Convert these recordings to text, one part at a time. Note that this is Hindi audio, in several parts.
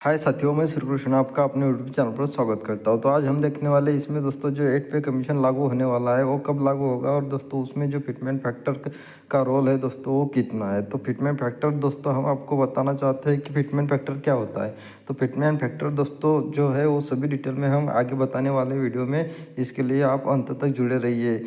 हाय साथियों, मैं श्री कृष्ण आपका अपने यूट्यूब चैनल पर स्वागत करता हूं। तो आज हम देखने वाले इसमें दोस्तों जो 8 पे कमीशन लागू होने वाला है वो कब लागू होगा और दोस्तों उसमें जो फिटमेंट फैक्टर का रोल है दोस्तों वो कितना है। तो फिटमेंट फैक्टर दोस्तों हम आपको बताना चाहते हैं कि फिटमेंट फैक्टर क्या होता है। तो फिटमेंट फैक्टर दोस्तों जो है वो सभी डिटेल में हम आगे बताने वाले वीडियो में, इसके लिए आप अंत तक जुड़े रहिए।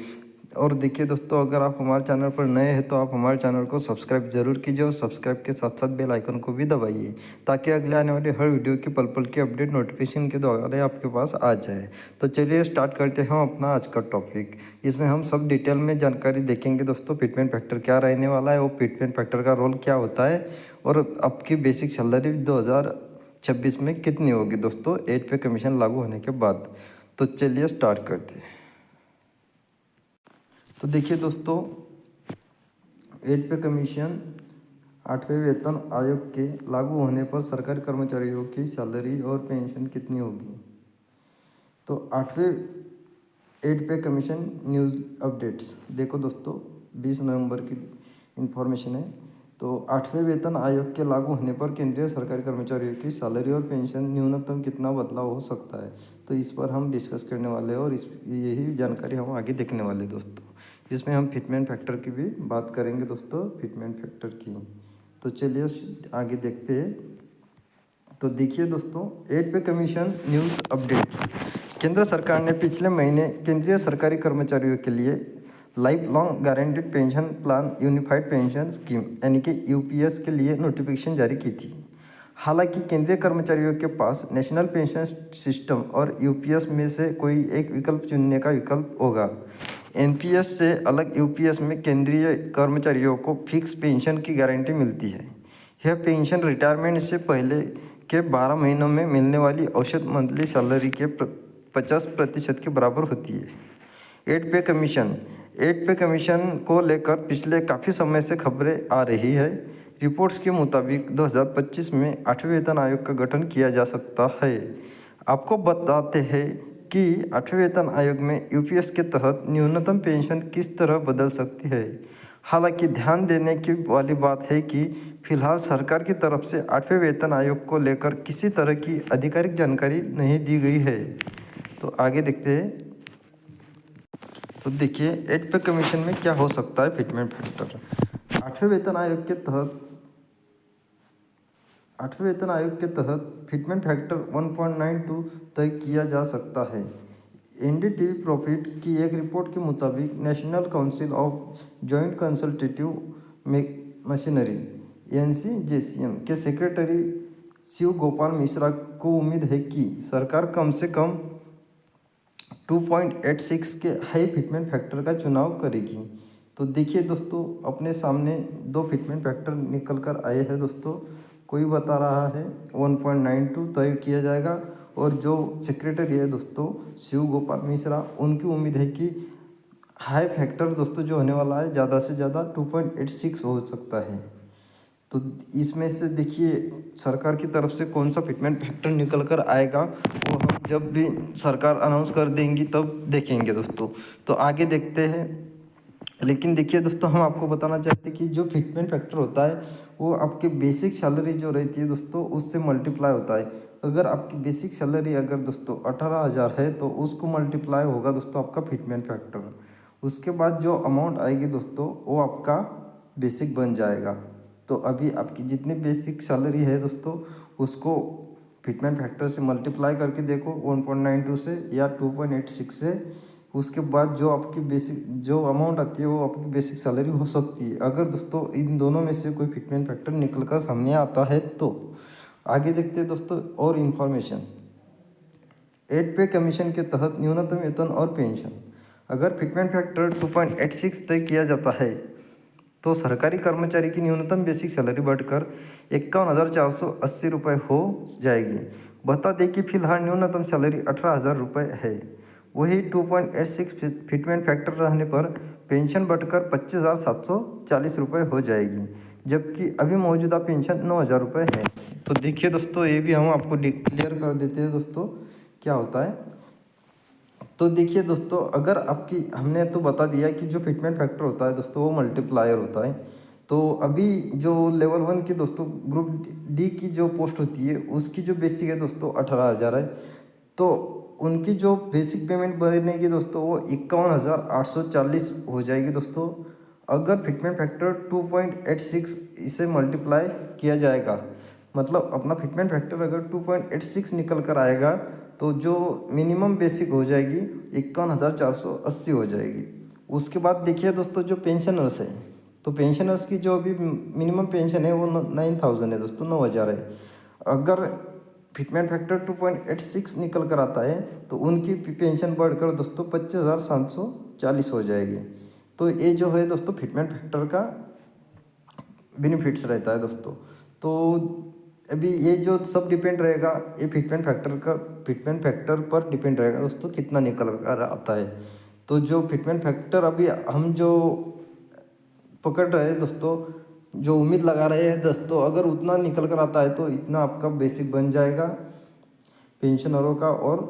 और देखिए दोस्तों, अगर आप हमारे चैनल पर नए हैं तो आप हमारे चैनल को सब्सक्राइब जरूर कीजिए और सब्सक्राइब के साथ साथ बेल आइकन को भी दबाइए ताकि अगले आने वाली हर वीडियो की पल पल की अपडेट नोटिफिकेशन के द्वारा आपके पास आ जाए। तो चलिए स्टार्ट करते हैं हम अपना आज का टॉपिक। इसमें हम सब डिटेल में जानकारी देखेंगे दोस्तों। फिटमेंट फैक्टर क्या रहने वाला है, वो फिटमेंट फैक्टर का रोल क्या होता है और आपकी बेसिक सैलरी 2026 में कितनी होगी दोस्तों 8 पे कमीशन लागू होने के बाद। तो चलिए स्टार्ट करते हैं। तो देखिए दोस्तों, 8 पे कमीशन 8वें वेतन आयोग के लागू होने पर सरकारी कर्मचारियों की सैलरी और पेंशन कितनी होगी। तो 8 पे कमीशन न्यूज़ अपडेट्स देखो दोस्तों, 20 नवंबर की इन्फॉर्मेशन है। तो 8वें वेतन आयोग के लागू होने पर केंद्रीय सरकारी कर्मचारियों की सैलरी और पेंशन न्यूनतम कितना बदलाव हो सकता है, तो इस पर हम डिस्कस करने वाले हैं और यही जानकारी हम आगे देखने वाले हैं दोस्तों। इसमें हम फिटमेंट फैक्टर की भी बात करेंगे दोस्तों, फिटमेंट फैक्टर की। तो चलिए आगे देखते हैं। तो देखिए दोस्तों, 8 पे कमीशन न्यूज़ अपडेट्स। केंद्र सरकार ने पिछले महीने केंद्रीय सरकारी कर्मचारियों के लिए life long guaranteed pension plan unified pension scheme यानी कि यूपीएस के लिए नोटिफिकेशन जारी की थी। हालांकि केंद्रीय कर्मचारियों के पास नेशनल पेंशन सिस्टम और यूपीएस में से कोई एक विकल्प चुनने का विकल्प होगा। एनपीएस से अलग यूपीएस में केंद्रीय कर्मचारियों को फिक्स पेंशन की गारंटी मिलती है। यह पेंशन रिटायरमेंट से पहले के 12 महीनों में मिलने वाली औसत मंथली सैलरी के 50% के बराबर होती है। 8 पे कमीशन को लेकर पिछले काफ़ी समय से खबरें आ रही है। रिपोर्ट्स के मुताबिक 2025 में 8वें वेतन आयोग का गठन किया जा सकता है। आपको बताते हैं कि 8वें वेतन आयोग में यूपीएस के तहत न्यूनतम पेंशन किस तरह बदल सकती है। हालांकि ध्यान देने की वाली बात है कि फिलहाल सरकार की तरफ से 8वें वेतन आयोग को लेकर किसी तरह की आधिकारिक जानकारी नहीं दी गई है। तो आगे देखते हैं। तो देखिए 8 पे कमीशन में क्या हो सकता है फिटमेंट फैक्टर। 8वें वेतन आयोग के तहत 8वें वेतन आयोग के तहत फिटमेंट फैक्टर 1.92 तय किया जा सकता है। एनडीटीवी प्रॉफिट की एक रिपोर्ट के मुताबिक national council of joint consultative machinery NCJCM के सेक्रेटरी शिव गोपाल मिश्रा को उम्मीद है कि सरकार कम से कम 2.86 के हाई फिटमेंट फैक्टर का चुनाव करेगी। तो देखिए दोस्तों, अपने सामने दो फिटमेंट फैक्टर निकल कर आए हैं दोस्तों। कोई बता रहा है 1.92 तय किया जाएगा और जो सेक्रेटरी है दोस्तों शिव गोपाल मिश्रा, उनकी उम्मीद है कि हाई फैक्टर दोस्तों जो होने वाला है ज़्यादा से ज़्यादा 2.86 हो सकता है। तो इसमें से देखिए सरकार की तरफ से कौन सा फिटमेंट फैक्टर निकल कर आएगा वो हम जब भी सरकार अनाउंस कर देंगी तब देखेंगे दोस्तों। तो आगे देखते हैं। लेकिन देखिए दोस्तों, हम आपको बताना चाहते हैं कि जो फिटमेंट फैक्टर होता है वो आपके बेसिक सैलरी जो रहती है दोस्तों उससे मल्टीप्लाई होता है। अगर आपकी बेसिक सैलरी अगर दोस्तों 18,000 है तो उसको मल्टीप्लाई होगा दोस्तों आपका फिटमेंट फैक्टर। उसके बाद जो अमाउंट आएगी दोस्तों वो आपका बेसिक बन जाएगा। तो अभी आपकी जितनी बेसिक सैलरी है दोस्तों उसको फिटमेंट फैक्टर से मल्टीप्लाई करके देखो 1.92 से या 2.86 से। उसके बाद जो आपकी बेसिक जो अमाउंट आती है वो आपकी बेसिक सैलरी हो सकती है, अगर दोस्तों इन दोनों में से कोई फिटमेंट फैक्टर निकल कर सामने आता है तो। आगे देखते हैं दोस्तों और इन्फॉर्मेशन। 8 पे कमीशन के तहत न्यूनतम वेतन और पेंशन। अगर फिटमेंट फैक्टर 2.86 तय किया जाता है तो सरकारी कर्मचारी की न्यूनतम बेसिक सैलरी बढ़कर 51,480 रुपये हो जाएगी। बता दें कि फिलहाल न्यूनतम सैलरी 18,000 रुपये है। वही 2.86 फिटमेंट फैक्टर रहने पर पेंशन बढ़कर 25,740 रुपये हो जाएगी, जबकि अभी मौजूदा पेंशन 9,000 रुपये है। तो देखिए दोस्तों, ये भी हम आपको क्लियर कर देते हैं दोस्तों क्या होता है। तो देखिए दोस्तों, अगर आपकी हमने तो बता दिया कि जो फिटमेंट फैक्टर होता है दोस्तों वो मल्टीप्लायर होता है। तो अभी जो लेवल 1 की दोस्तों ग्रुप डी की जो पोस्ट होती है उसकी जो बेसिक है दोस्तों 18,000 है। तो उनकी जो बेसिक पेमेंट बनेगी दोस्तों वो 51,840 हो जाएगी दोस्तों। अगर फिटमेंट फैक्टर 2.86 इसे मल्टीप्लाई किया जाएगा, मतलब अपना फिटमेंट फैक्टर अगर 2.86 निकल कर आएगा तो जो मिनिमम बेसिक हो जाएगी 51,480 हो जाएगी। उसके बाद देखिए दोस्तों जो पेंशनर्स है, तो पेंशनर्स की जो अभी मिनिमम पेंशन है वो 9,000 है दोस्तों, 9,000 है। अगर फिटमेंट फैक्टर 2.86 निकल कर आता है तो उनकी पेंशन बढ़कर दोस्तों 25,740 हो जाएगी। तो ये जो है दोस्तों फिटमेंट फैक्टर का बेनिफिट्स रहता है दोस्तों। तो अभी ये जो सब डिपेंड रहेगा, ये फिटमेंट फैक्टर पर डिपेंड रहेगा दोस्तों कितना निकल कर आता है। तो जो फिटमेंट फैक्टर अभी हम जो पकड़ रहे हैं दोस्तों, जो उम्मीद लगा रहे हैं दोस्तों, अगर उतना निकल कर आता है तो इतना आपका बेसिक बन जाएगा पेंशनरों का और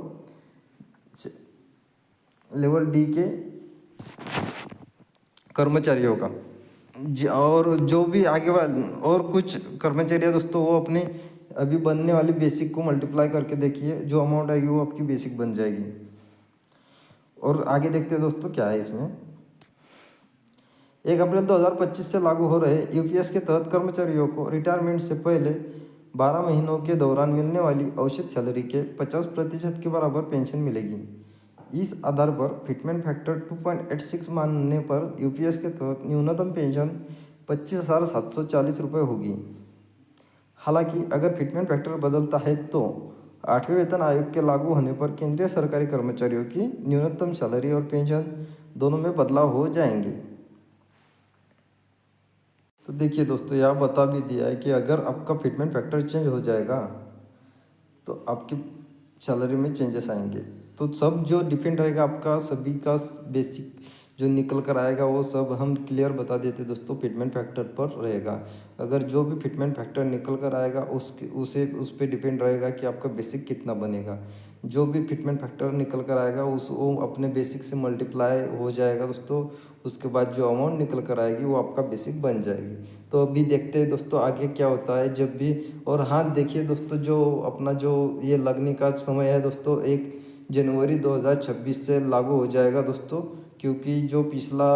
लेवल डी के कर्मचारियों का। और जो भी आगे वाले और कुछ कर्मचारी है दोस्तों वो अपने अभी बनने वाली बेसिक को मल्टीप्लाई करके देखिए, जो अमाउंट आएगी वो आपकी बेसिक बन जाएगी। और आगे देखते हैं दोस्तों क्या है इसमें। 1 अप्रैल 2025 से लागू हो रहे यूपीएस के तहत कर्मचारियों को रिटायरमेंट से पहले 12 महीनों के दौरान मिलने वाली औसत सैलरी के 50% के बराबर पेंशन मिलेगी। इस आधार पर फिटमेंट फैक्टर 2.86 मानने पर यूपीएस के तहत न्यूनतम पेंशन 25,740 रुपये होगी। हालांकि अगर फिटमेंट फैक्टर बदलता है तो 8वें वेतन आयोग के लागू होने पर केंद्रीय सरकारी कर्मचारियों की न्यूनतम सैलरी और पेंशन दोनों में बदलाव हो जाएंगे। तो देखिए दोस्तों यहाँ बता भी दिया है कि अगर आपका फिटमेंट फैक्टर चेंज हो जाएगा तो आपकी सैलरी में चेंजेस आएंगे। तो सब जो डिपेंड रहेगा आपका सभी का बेसिक जो निकल कर आएगा वो सब हम क्लियर बता देते दोस्तों फिटमेंट फैक्टर पर रहेगा। अगर जो भी फिटमेंट फैक्टर निकल कर आएगा उस पर डिपेंड रहेगा कि आपका बेसिक कितना बनेगा। जो भी फिटमेंट फैक्टर निकल कर आएगा उस वो अपने बेसिक से मल्टीप्लाई हो जाएगा दोस्तों। उसके बाद जो अमाउंट निकल कर आएगी वो आपका बेसिक बन जाएगी। तो अभी देखते हैं दोस्तों आगे क्या होता है जब भी। और हाँ देखिए दोस्तों जो अपना जो ये लगने का समय है दोस्तों 1 जनवरी 2026 से लागू हो जाएगा दोस्तों, क्योंकि जो पिछला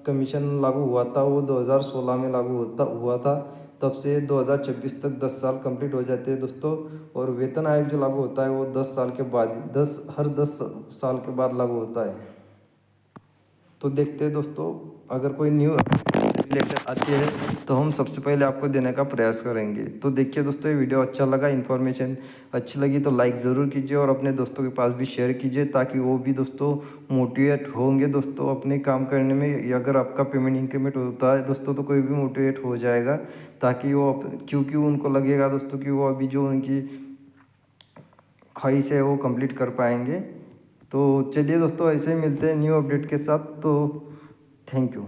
कमीशन लागू हुआ था वो 2016 में लागू हुआ था। तब से 2026 तक 10 साल कंप्लीट हो जाते हैं दोस्तों। और वेतन आयोग जो लागू होता है वो 10 साल के बाद हर 10 साल के बाद लागू होता है। तो देखते हैं दोस्तों अगर कोई न्यू रिलेटेड आती है तो हम सबसे पहले आपको देने का प्रयास करेंगे। तो देखिए दोस्तों ये वीडियो अच्छा लगा, इन्फॉर्मेशन अच्छी लगी तो लाइक ज़रूर कीजिए और अपने दोस्तों के पास भी शेयर कीजिए ताकि वो भी दोस्तों मोटिवेट होंगे दोस्तों अपने काम करने में। अगर आपका पेमेंट इंक्रीमेंट होता है दोस्तों तो कोई भी मोटिवेट हो जाएगा, ताकि वो क्योंकि उनको लगेगा दोस्तों कि वो अभी जो उनकी ख्वाहिश है वो कंप्लीट कर पाएंगे। तो चलिए दोस्तों ऐसे ही मिलते हैं न्यू अपडेट के साथ। तो थैंक यू।